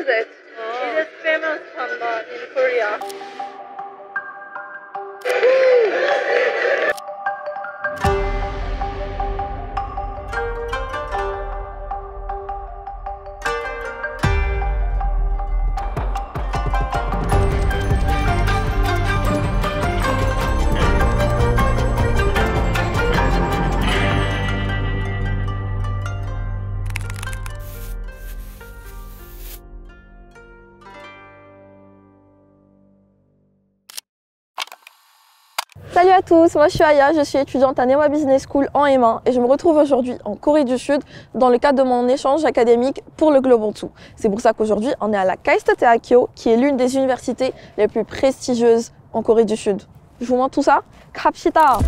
is it? It is famous panda in Korea. Salut à tous, moi je suis Aya, je suis étudiante à Neoma Business School en M1 et je me retrouve aujourd'hui en Corée du Sud dans le cadre de mon échange académique pour le Global 2. C'est pour ça qu'aujourd'hui on est à la KAIST Taekyo qui est l'une des universités les plus prestigieuses en Corée du Sud. Je vous montre tout ça? 갑시다!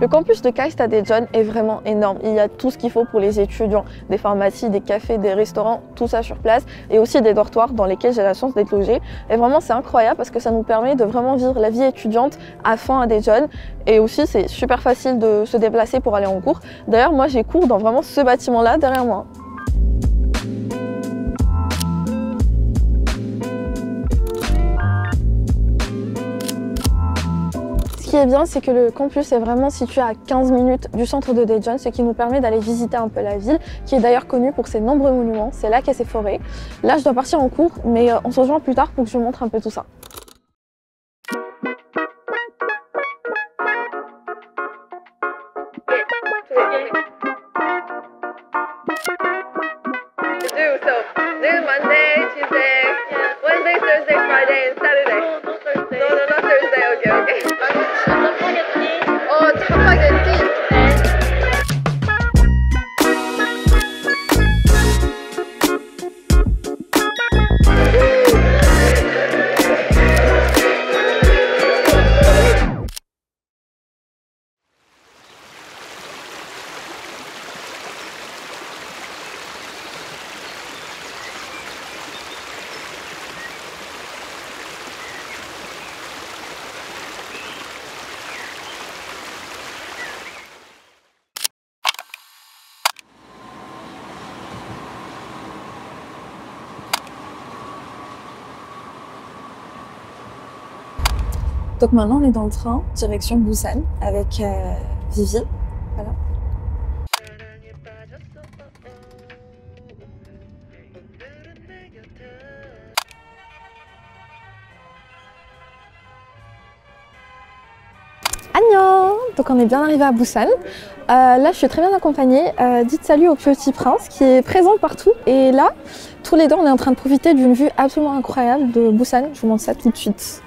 Le campus de KAIST à Daejeon est vraiment énorme. Il y a tout ce qu'il faut pour les étudiants, des pharmacies, des cafés, des restaurants, tout ça sur place et aussi des dortoirs dans lesquels j'ai la chance d'être logée. Et vraiment c'est incroyable parce que ça nous permet de vraiment vivre la vie étudiante à fond à Daejeon et aussi c'est super facile de se déplacer pour aller en cours. D'ailleurs moi j'ai cours dans vraiment ce bâtiment là derrière moi. Ce qui est bien, c'est que le campus est vraiment situé à 15 minutes du centre de Daejeon, ce qui nous permet d'aller visiter un peu la ville, qui est d'ailleurs connue pour ses nombreux monuments, ses lacs et ses forêts. Là, je dois partir en cours, mais on se rejoint plus tard pour que je vous montre un peu tout ça. Monday, Tuesday, Wednesday, Thursday, Friday, and Saturday. No Thursday. No, not Thursday. Okay. Oh, spaghetti. Donc maintenant on est dans le train, direction Busan avec Vivi. Voilà. Annyeong! Donc on est bien arrivé à Busan. Là je suis très bien accompagnée. Dites salut au petit prince qui est présent partout. Et là, tous les deux on est en train de profiter d'une vue absolument incroyable de Busan. Je vous montre ça tout de suite.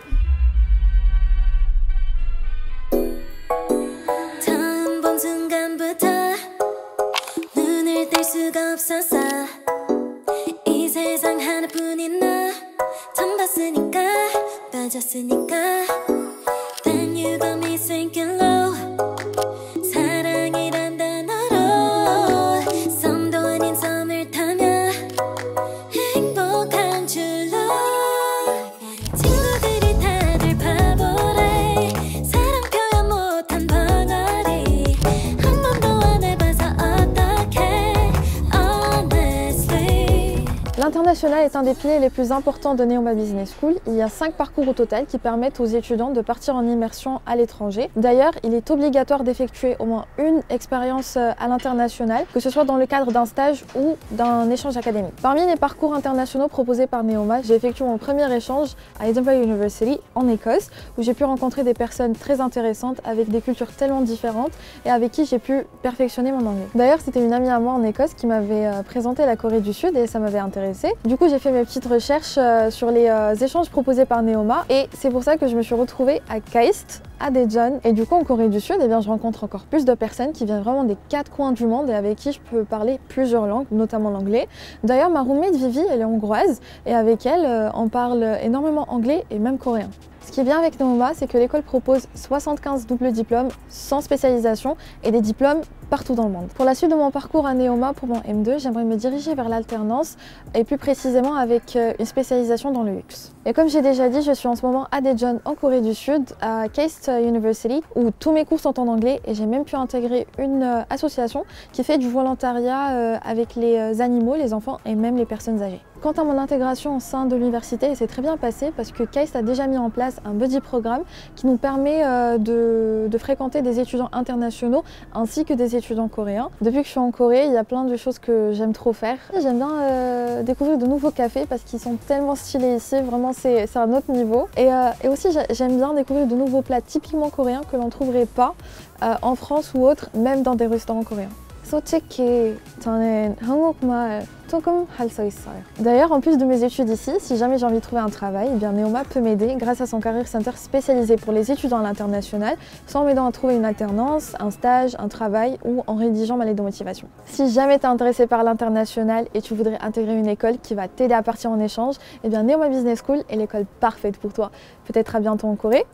L'international est un des piliers les plus importants de Neoma Business School. Il y a 5 parcours au total qui permettent aux étudiants de partir en immersion à l'étranger. D'ailleurs, il est obligatoire d'effectuer au moins une expérience à l'international, que ce soit dans le cadre d'un stage ou d'un échange académique. Parmi les parcours internationaux proposés par Neoma, j'ai effectué mon premier échange à Edinburgh University en Écosse, où j'ai pu rencontrer des personnes très intéressantes avec des cultures tellement différentes et avec qui j'ai pu perfectionner mon anglais. D'ailleurs, c'était une amie à moi en Écosse qui m'avait présenté la Corée du Sud et ça m'avait intéressée. Du coup, j'ai fait mes petites recherches sur les échanges proposés par Neoma et c'est pour ça que je me suis retrouvée à KAIST, à Daejeon. Et du coup, en Corée du Sud, eh bien, je rencontre encore plus de personnes qui viennent vraiment des 4 coins du monde et avec qui je peux parler plusieurs langues, notamment l'anglais. D'ailleurs, ma roommate Vivi, elle est hongroise et avec elle, on parle énormément anglais et même coréen. Ce qui est bien avec Neoma, c'est que l'école propose 75 doubles diplômes sans spécialisation et des diplômes partout dans le monde. Pour la suite de mon parcours à Neoma pour mon M2, j'aimerais me diriger vers l'alternance et plus précisément avec une spécialisation dans le luxe. Et comme j'ai déjà dit, je suis en ce moment à Daejeon en Corée du Sud, à KAIST University, où tous mes cours sont en anglais et j'ai même pu intégrer une association qui fait du volontariat avec les animaux, les enfants et même les personnes âgées. Quant à mon intégration au sein de l'université, elle s'est très bien passée parce que KAIST a déjà mis en place un buddy programme qui nous permet de fréquenter des étudiants internationaux ainsi que des étudiants coréens. Depuis que je suis en Corée, il y a plein de choses que j'aime trop faire. J'aime bien découvrir de nouveaux cafés parce qu'ils sont tellement stylés ici, vraiment c'est un autre niveau. Et aussi j'aime bien découvrir de nouveaux plats typiquement coréens que l'on ne trouverait pas en France ou autre, même dans des restaurants coréens. 솔직히 저는 한국말 조금 할 수 있어요. D'ailleurs, en plus de mes études ici, si jamais j'ai envie de trouver un travail, eh bien Neoma peut m'aider grâce à son Career Center spécialisé pour les étudiants à l'international, soit en m'aidant à trouver une alternance, un stage, un travail ou en rédigeant ma lettre de motivation. Si jamais tu es intéressé par l'international et tu voudrais intégrer une école qui va t'aider à partir en échange, eh bien Neoma Business School est l'école parfaite pour toi. Peut-être à bientôt en Corée.